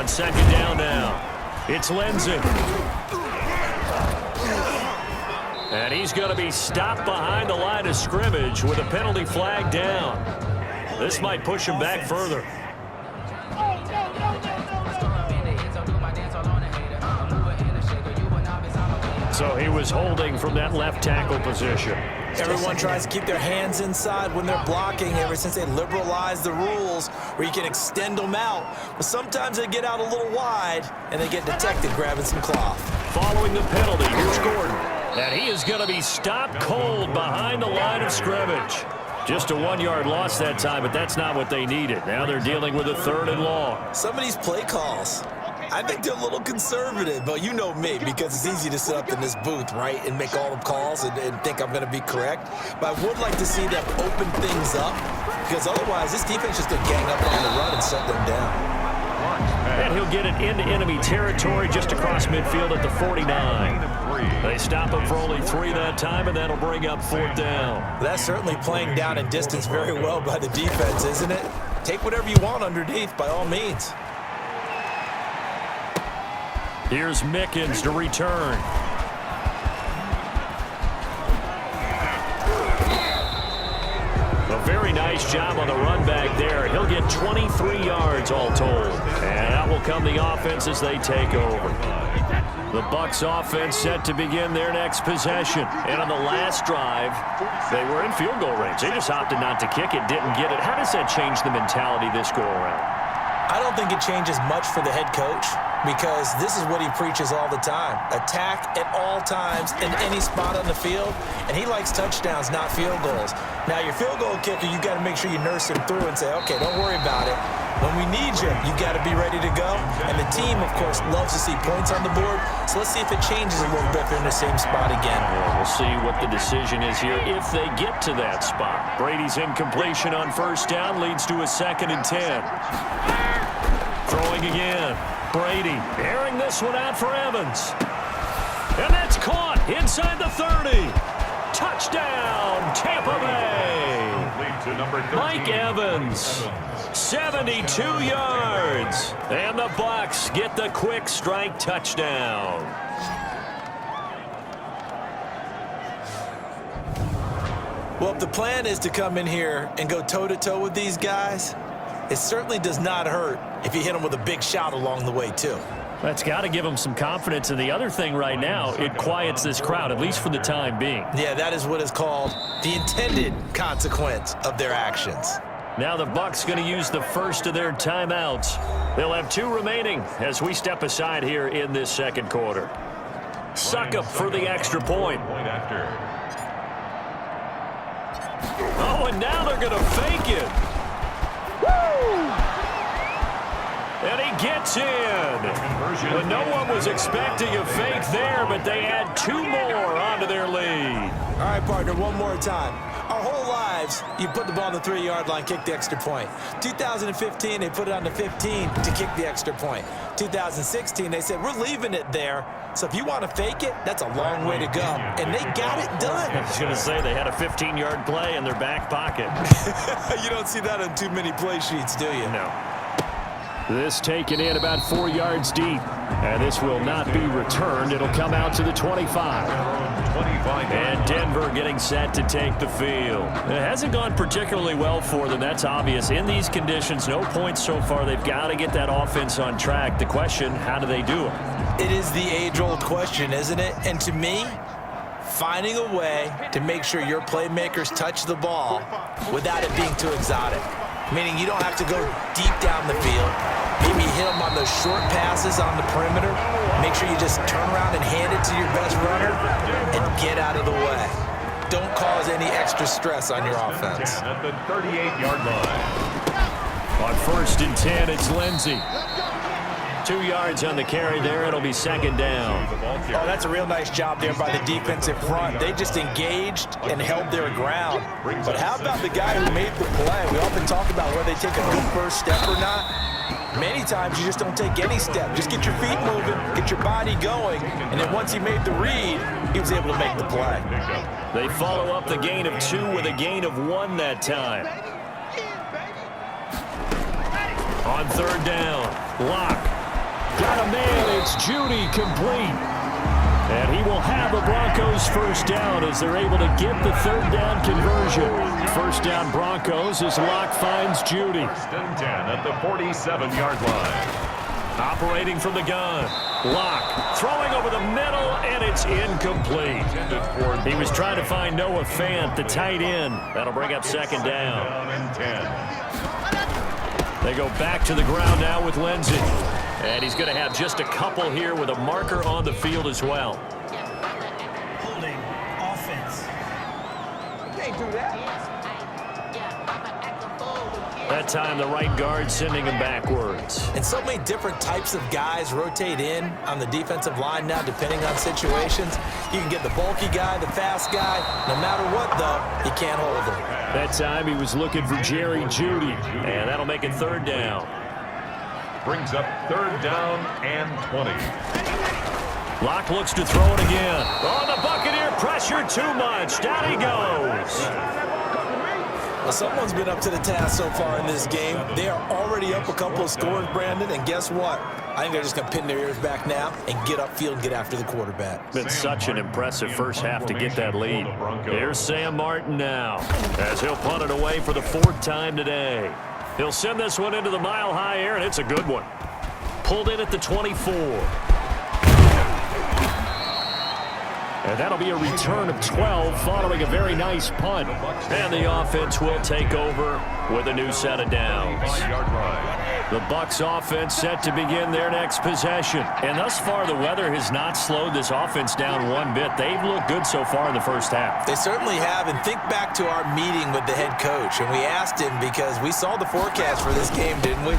on second down now. It's Lindsey. And he's going to be stopped behind the line of scrimmage with a penalty flag down. This might push him back further. So he was holding from that left tackle position. Everyone tries to keep their hands inside when they're blocking ever since they liberalized the rules where you can extend them out. But sometimes they get out a little wide and they get detected grabbing some cloth. Following the penalty, here's Gordon. And he is going to be stopped cold behind the line of scrimmage. Just a 1-yard loss that time, but that's not what they needed. Now they're dealing with a 3rd and long. Some of these play calls, I think they're a little conservative, but you know me, because it's easy to sit up in this booth, right, and make all the calls and think I'm going to be correct. But I would like to see them open things up, because otherwise this defense just going to gang up on the run and shut them down. And he'll get it into enemy territory just across midfield at the 49. They stop him for only 3 that time, and that'll bring up 4th down. That's certainly playing down in distance very well by the defense, isn't it? Take whatever you want underneath, by all means. Here's Mickens to return. A very nice job on the run back there. He'll get 23 yards all told. And out will come the offense as they take over. The Bucs offense set to begin their next possession. And on the last drive, they were in field goal range. They just opted not to kick it, didn't get it. How does that change the mentality this go around? I don't think it changes much for the head coach, because this is what he preaches all the time. Attack at all times in any spot on the field, and he likes touchdowns, not field goals. Now, your field goal kicker, you got to make sure you nurse him through and say, okay, don't worry about it. When we need you, you got to be ready to go. And the team, of course, loves to see points on the board, so let's see if it changes a little bit if they're in the same spot again. Well, we'll see what the decision is here if they get to that spot. Brady's incompletion on 1st down leads to a 2nd and 10. Throwing again. Brady airing this one out for Evans. And that's caught inside the 30. Touchdown, Tampa Bay. Mike Evans, 72 yards. And the Bucs get the quick strike touchdown. Well, if the plan is to come in here and go toe-to-toe with these guys, it certainly does not hurt if you hit them with a big shot along the way, too. That's got to give them some confidence. And the other thing right now, it quiets this crowd, at least for the time being. Yeah, that is what is called the intended consequence of their actions. Now the Bucs going to use the first of their timeouts. They'll have 2 remaining as we step aside here in this 2nd quarter. Suck up for the extra point. Oh, and now they're going to fake it. And he gets in. But no one was expecting a fake there, but they add 2 more onto their lead. All right, partner, one more time. Our whole lives, you put the ball on the 3-yard line, kick the extra point. 2015, they put it on the 15 to kick the extra point. 2016, they said, we're leaving it there. So if you want to fake it, that's a long way to go. And they got it done. I was going to say they had a 15-yard play in their back pocket. You don't see that on too many play sheets, do you? No. This taken in about 4 yards deep. And this will not be returned. It'll come out to the 25. And Denver getting set to take the field. It hasn't gone particularly well for them. That's obvious. In these conditions, no points so far. They've got to get that offense on track. The question, how do they do it? It is the age-old question, isn't it? And to me, finding a way to make sure your playmakers touch the ball without it being too exotic. Meaning you don't have to go deep down the field. Maybe hit them on those short passes on the perimeter. Make sure you just turn around and hand it to your best runner and get out of the way. Don't cause any extra stress on your offense. At the 38-yard line. On 1st and 10, it's Lindsey. 2 yards on the carry there. It'll be 2nd down. Oh, that's a real nice job there by the defensive front. They just engaged and held their ground. But how about the guy who made the play? We often talk about whether they take a good first step or not. Many times you just don't take any step. Just get your feet moving, get your body going, and then once he made the read, he was able to make the play. They follow up the gain of 2 with a gain of 1 that time. On 3rd down, Locke Got a man. It's Judy complete. And he will have the Broncos first down as they're able to get the third down conversion. First down Broncos as Locke finds Judy. First and 10 at the 47-yard line. Operating from the gun. Locke throwing over the middle, and it's incomplete. He was trying to find Noah Fant, the tight end. That'll bring up second down. They go back to the ground now with Lindsey. And he's going to have just a couple here with a marker on the field as well. Holding offense. You can't do that. That time the right guard sending him backwards. And so many different types of guys rotate in on the defensive line now depending on situations. You can get the bulky guy, the fast guy. No matter what, though, he can't hold him. That time he was looking for Jerry Judy. And that'll make it third down. Brings up third down and 20. Locke looks to throw it again. Oh, the Buccaneer pressure too much. Down he goes. Well, someone's been up to the task so far in this game. They are already up a couple of scores, Brandon, and guess what? I think they're just going to pin their ears back now and get upfield and get after the quarterback. Been such an impressive first half to get that lead. Here's Sam Martin now as he'll punt it away for the fourth time today. He'll send this one into the mile-high air, and it's a good one. Pulled in at the 24. And that'll be a return of 12 following a very nice punt. And the offense will take over with a new set of downs. The Bucs offense set to begin their next possession. And thus far, the weather has not slowed this offense down one bit. They've looked good so far in the first half. They certainly have. And think back to our meeting with the head coach. And we asked him because we saw the forecast for this game, didn't we?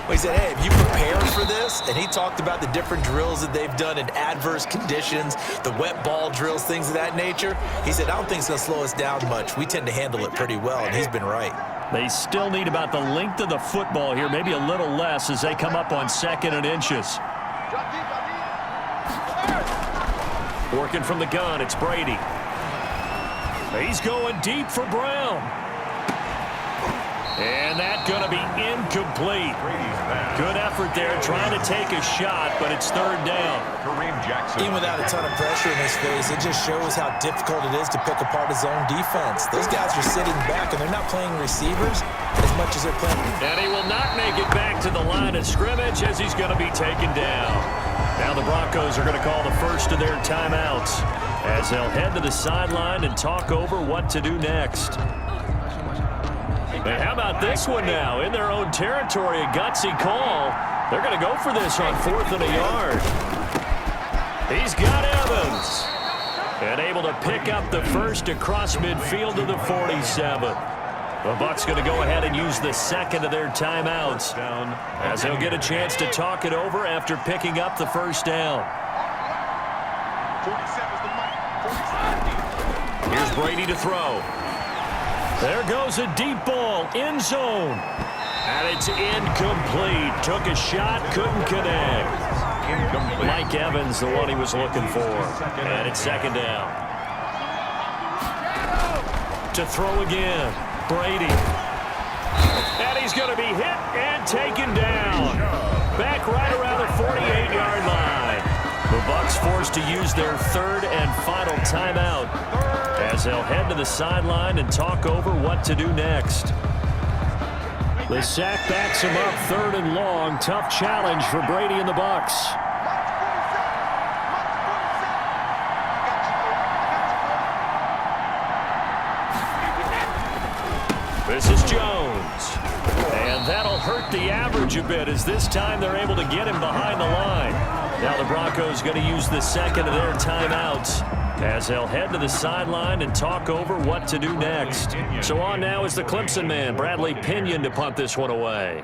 We said, hey, have you prepared for this? And he talked about the different drills that they've done in adverse conditions, the wet ball drills, things of that nature. He said, I don't think it's going to slow us down much. We tend to handle it pretty well, and he's been right. They still need about the length of the football here, maybe a little less as they come up on 2nd and inches. Working from the gun, it's Brady. He's going deep for Brown. And that's going to be incomplete. Good effort there trying to take a shot, but it's third down. Even without a ton of pressure in his face, it just shows how difficult it is to pick apart his own defense. Those guys are sitting back, and they're not playing receivers as much as they're playing. And he will not make it back to the line of scrimmage as he's going to be taken down. Now the Broncos are going to call the first of their timeouts as they'll head to the sideline and talk over what to do next. And how about this one now? In their own territory, a gutsy call. They're going to go for this on 4th and a yard. He's got Evans. And able to pick up the first across midfield to the 47. The Bucs going to go ahead and use the second of their timeouts as they'll get a chance to talk it over after picking up the first down. Here's Brady to throw. There goes a deep ball, end zone. And it's incomplete. Took a shot, couldn't connect. Mike Evans, the one he was looking for. And it's second down. To throw again, Brady. And he's going to be hit and taken down. Back right around the 48-yard line. The Bucs forced to use their third and final timeout as they'll head to the sideline and talk over what to do next. The sack backs him up 3rd and long. Tough challenge for Brady and the Bucs. This is Jones. And that'll hurt the average a bit as this time they're able to get him behind the line. Now the Broncos going to use the second of their timeouts as they'll head to the sideline and talk over what to do next. So on now is the Clemson man, Bradley Pinion, to punt this one away.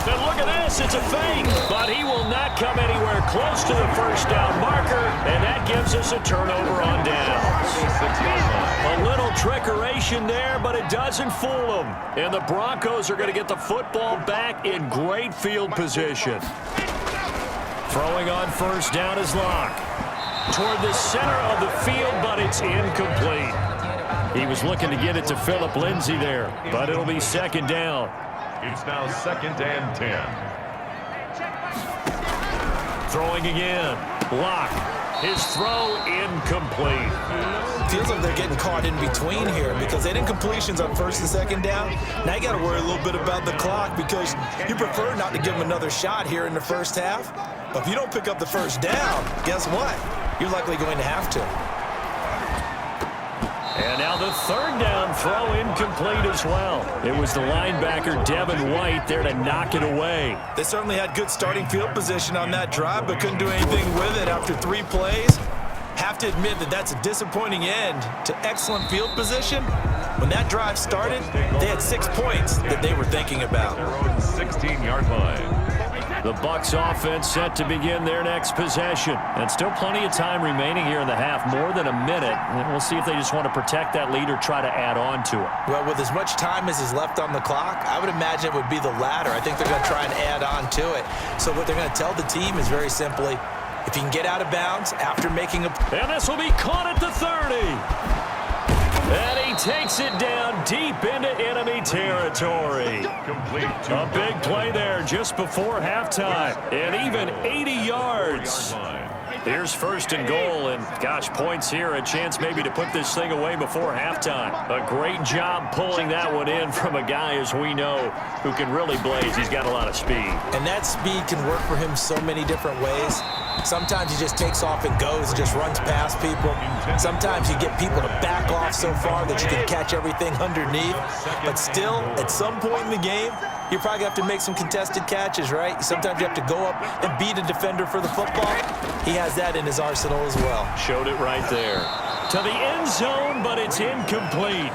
And look at this, it's a fake, but he will not come anywhere close to the first down marker, and that gives us a turnover on downs. A little trickeration there, but it doesn't fool them. And the Broncos are going to get the football back in great field position. Throwing on first down is Locke. Toward the center of the field, but it's incomplete. He was looking to get it to Phillip Lindsay there, but it'll be second down. It's now 2nd and 10. Throwing again. Lock. His throw incomplete. Feels like they're getting caught in between here because they didn't completions on 1st and 2nd down. Now you got to worry a little bit about the clock because you prefer not to give them another shot here in the first half. But if you don't pick up the first down, guess what? You're likely going to have to. And now the 3rd down throw incomplete as well. It was the linebacker Devin White there to knock it away. They certainly had good starting field position on that drive, but couldn't do anything with it after 3 plays. Have to admit that that's a disappointing end to excellent field position. When that drive started, they had 6 points that they were thinking about. Their own 16-yard line. The Bucs offense set to begin their next possession. And still plenty of time remaining here in the half, more than a minute. And we'll see if they just want to protect that lead or try to add on to it. Well, with as much time as is left on the clock, I would imagine it would be the latter. I think they're going to try and add on to it. So what they're going to tell the team is very simply, if you can get out of bounds after making a... And this will be caught at the 30. And he takes it down deep into enemy territory. A big play there just before halftime. And even 80 yards. Here's 1st and goal, and gosh, points here, a chance maybe to put this thing away before halftime. A great job pulling that one in from a guy, as we know, who can really blaze. He's got a lot of speed. And that speed can work for him so many different ways. Sometimes he just takes off and goes and just runs past people. Sometimes you get people to back off so far that you can catch everything underneath. But still, at some point in the game, you probably have to make some contested catches, right? Sometimes you have to go up and beat a defender for the football. He has that in his arsenal as well. Showed it right there. To the end zone, but it's incomplete.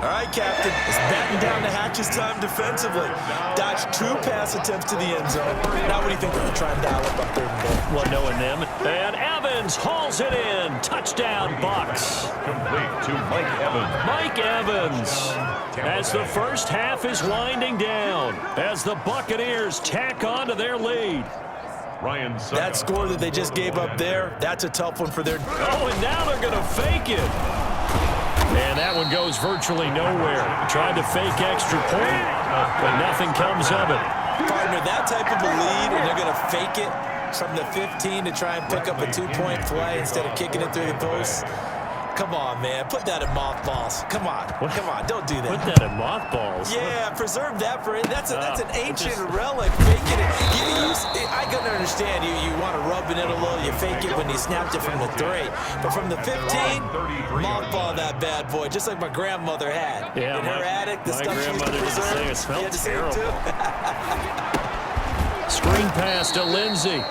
All right, Captain. It's batten down the hatches time defensively. Dodged 2 pass attempts to the end zone. Now what do you think they're going to try and dial up on 3rd and goal? Well, knowing them. And Evans hauls it in. Touchdown, Bucs. Complete to Mike Evans. Mike Evans. As the first half is winding down. As the Buccaneers tack on to their lead. That score that they just gave up there, that's a tough one for their... Oh, and now they're going to fake it. And that one goes virtually nowhere. Tried to fake extra point, but nothing comes of it. Partner, that type of a lead, and they're going to fake it from the 15 to try and pick up a 2-point play instead of kicking it through the posts. Come on, man. Put that in mothballs. Come on. Come on. Don't do that. Put that in mothballs? Yeah, preserve that for it. That's an ancient relic. Faking it. I can understand you want to rub it in a little. You fake it when you snapped it from the 3. But from the 15, mothball that bad boy, just like my grandmother had. Yeah, in her attic, the stuff she used to preserve. It smelled terrible. Screen pass to Lindsay.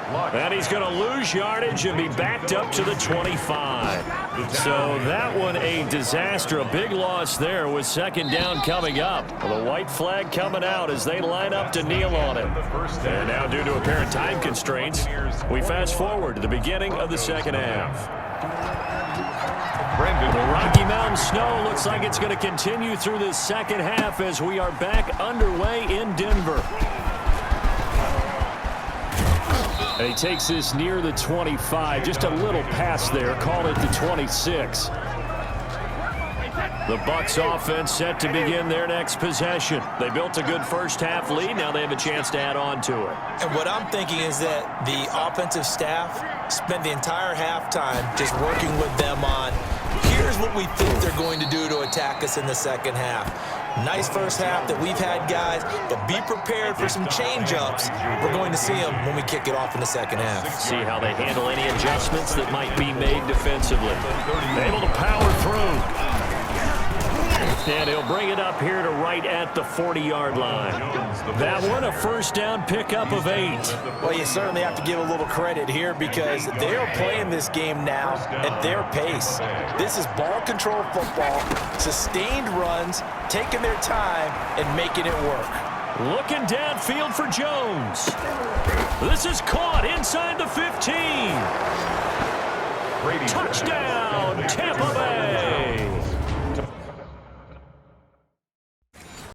And he's going to lose yardage and be backed up to the 25. So that one a disaster. A big loss there with 2nd down coming up. The white flag coming out as they line up to kneel on it. And now due to apparent time constraints, we fast forward to the beginning of the 2nd half. The Rocky Mountain snow looks like it's going to continue through the 2nd half as we are back underway in Denver. And he takes this near the 25. Just a little pass there. Call it the 26. The Bucs offense set to begin their next possession. They built a good first half lead. Now they have a chance to add on to it. And what I'm thinking is that the offensive staff spent the entire halftime just working with them on, here's what we think they're going to do to attack us in the 2nd half. Nice first half that we've had, guys, but be prepared for some change-ups. We're going to see them when we kick it off in the 2nd half. See how they handle any adjustments that might be made defensively. Able to power through. And he'll bring it up here to right at the 40-yard line. That one, a first down pickup of 8. Well, you certainly have to give a little credit here because they're playing this game now at their pace. This is ball control football, sustained runs, taking their time and making it work. Looking downfield for Jones. This is caught inside the 15. Touchdown, Tampa Bay.